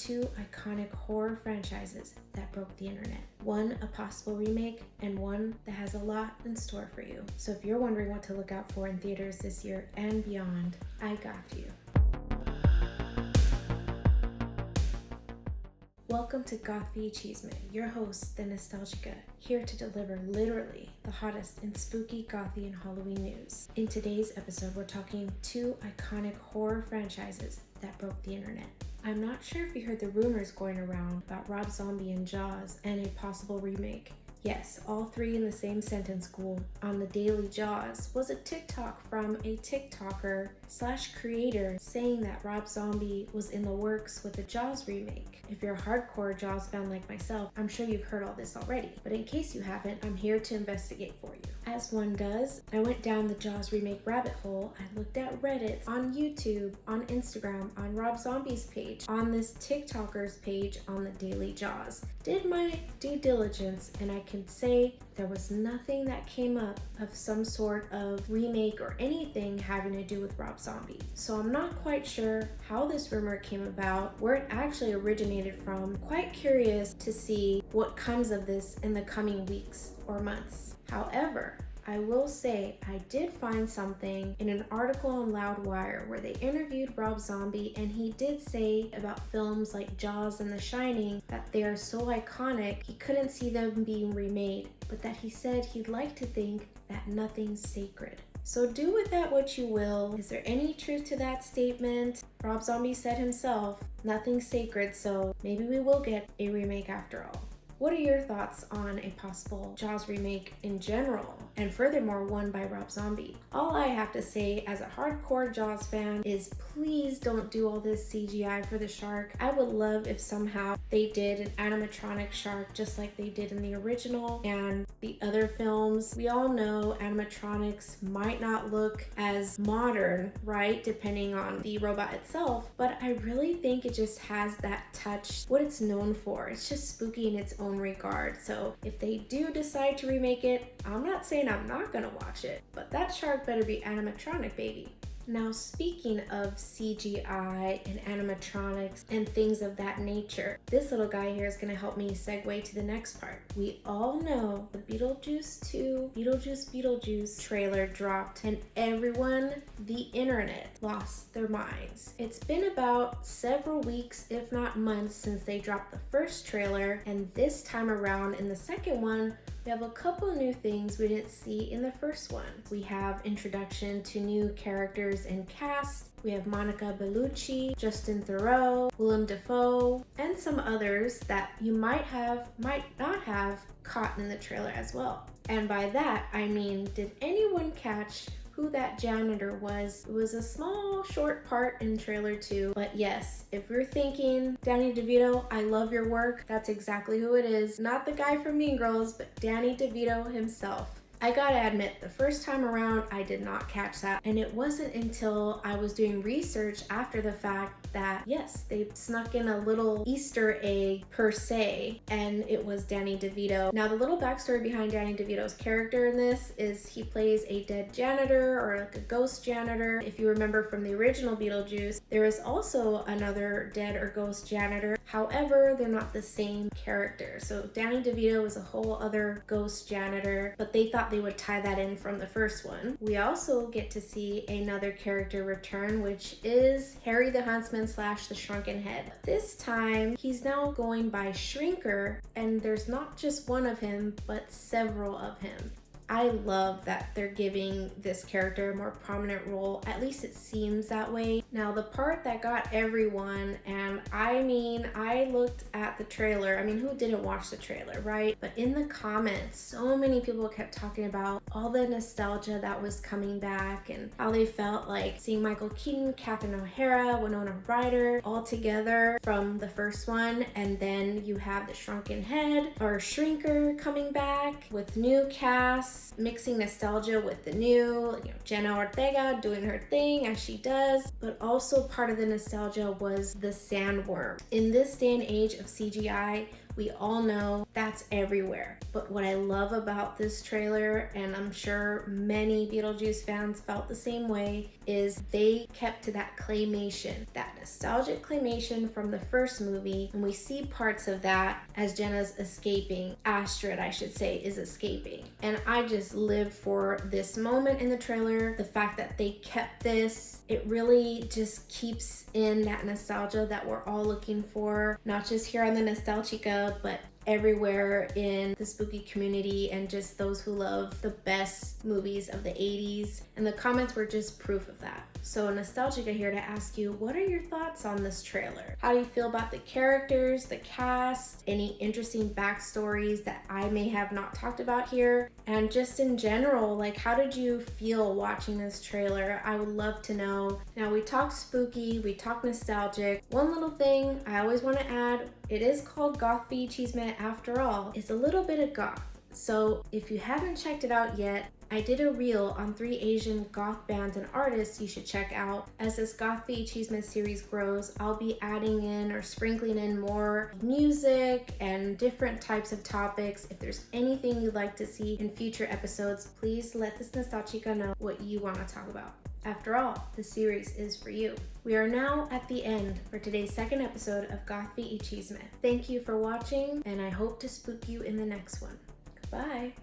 two iconic horror franchises that broke the internet. One a possible remake and one that has a lot in store for you. So if you're wondering what to look out for in theaters this year and beyond, I got you. Welcome to Gothffee y Chisme, your host, the Nostalchica, here to deliver literally the hottest in spooky, gothy, and Halloween news. In today's episode, we're talking two iconic horror franchises that broke the internet. I'm not sure if you heard the rumors going around about Rob Zombie and Jaws and a possible remake. Yes, all three in the same sentence, cool. On the Daily Jaws was a TikTok from a TikToker/creator saying that Rob Zombie was in the works with a Jaws remake. If you're a hardcore Jaws fan like myself, I'm sure you've heard all this already. But in case you haven't, I'm here to investigate for you. As one does, I went down the Jaws remake rabbit hole. I looked at Reddit, on YouTube, on Instagram, on Rob Zombie's page, on this TikToker's page on the Daily Jaws. Did my due diligence, and I can say there was nothing that came up of some sort of remake or anything having to do with Rob Zombie. So I'm not quite sure how this rumor came about, where it actually originated from. Quite curious to see what comes of this in the coming weeks or months. However, I will say I did find something in an article on Loudwire where they interviewed Rob Zombie, and he did say about films like Jaws and The Shining that they are so iconic he couldn't see them being remade, but that he said he'd like to think that nothing's sacred. So do with that what you will. Is there any truth to that statement? Rob Zombie said himself, nothing's sacred, so maybe we will get a remake after all. What are your thoughts on a possible Jaws remake in general, and furthermore one by Rob Zombie? All I have to say as a hardcore Jaws fan is please don't do all this CGI for the shark. I would love if somehow they did an animatronic shark just like they did in the original and the other films. We all know animatronics might not look as modern, right, depending on the robot itself, but I really think it just has that touch, what it's known for. It's just spooky in its own regard. So if they do decide to remake it, I'm not saying I'm not gonna watch it, but that shark better be animatronic, baby. Now, speaking of CGI and animatronics and things of that nature, this little guy here is going to help me segue to the next part. We all know the Beetlejuice 2, Beetlejuice trailer dropped, and everyone, the internet, lost their minds. It's been about several weeks, if not months, since they dropped the first trailer, and this time around in the second one, we have a couple new things we didn't see in the first one. We have introduction to new characters and cast. We have Monica Bellucci, Justin Theroux, Willem Dafoe, and some others that you might not have caught in the trailer as well. And by that, I mean, did anyone catch who that janitor was? It was a small, short part in trailer 2, but yes, if you're thinking, Danny DeVito, I love your work, that's exactly who it is. Not the guy from Mean Girls, but Danny DeVito himself. I gotta admit, the first time around, I did not catch that, and it wasn't until I was doing research after the fact that, yes, they snuck in a little Easter egg per se, and it was Danny DeVito. Now, the little backstory behind Danny DeVito's character in this is he plays a dead janitor, or like a ghost janitor. If you remember from the original Beetlejuice, there is also another dead or ghost janitor. However, they're not the same character. So Danny DeVito is a whole other ghost janitor, but they thought they would tie that in from the first one. We also get to see another character return, which is Harry the Huntsman / the Shrunken Head. This time, he's now going by Shrinker, and there's not just one of him, but several of him. I love that they're giving this character a more prominent role, at least it seems that way. Now, the part that got everyone, and I mean, I looked at the trailer, I mean, who didn't watch the trailer, right? But in the comments, so many people kept talking about all the nostalgia that was coming back and how they felt like seeing Michael Keaton, Catherine O'Hara, Winona Ryder all together from the first one, and then you have the Shrunken Head or Shrinker coming back with new cast. past, mixing nostalgia with the new, Jenna Ortega doing her thing as she does, but also part of the nostalgia was the sandworm. In this day and age of CGI, we all know that's everywhere. But what I love about this trailer, and I'm sure many Beetlejuice fans felt the same way, is they kept to that claymation, that nostalgic claymation from the first movie, and we see parts of that as Jenna's escaping. Astrid, I should say, is escaping. And I just live for this moment in the trailer. The fact that they kept this, it really just keeps in that nostalgia that we're all looking for, not just here on the Nostalchica, but everywhere in the spooky community and just those who love the best movies of the 80s. And the comments were just proof of that. So Nostalchica here to ask you, what are your thoughts on this trailer? How do you feel about the characters, the cast, any interesting backstories that I may have not talked about here? And just in general, like, how did you feel watching this trailer? I would love to know. Now, we talked spooky, we talked nostalgic. One little thing I always want to add, it is called Gothffee y Chisme after all. It's a little bit of goth. So if you haven't checked it out yet, I did a reel on 3 Asian goth bands and artists you should check out. As this Gothffee y Chisme series grows, I'll be adding in or sprinkling in more music and different types of topics. If there's anything you'd like to see in future episodes, please let this Nostalchica know what you want to talk about. After all, the series is for you. We are now at the end for today's second episode of Gothffee y Chisme. Thank you for watching, and I hope to spook you in the next one. Goodbye.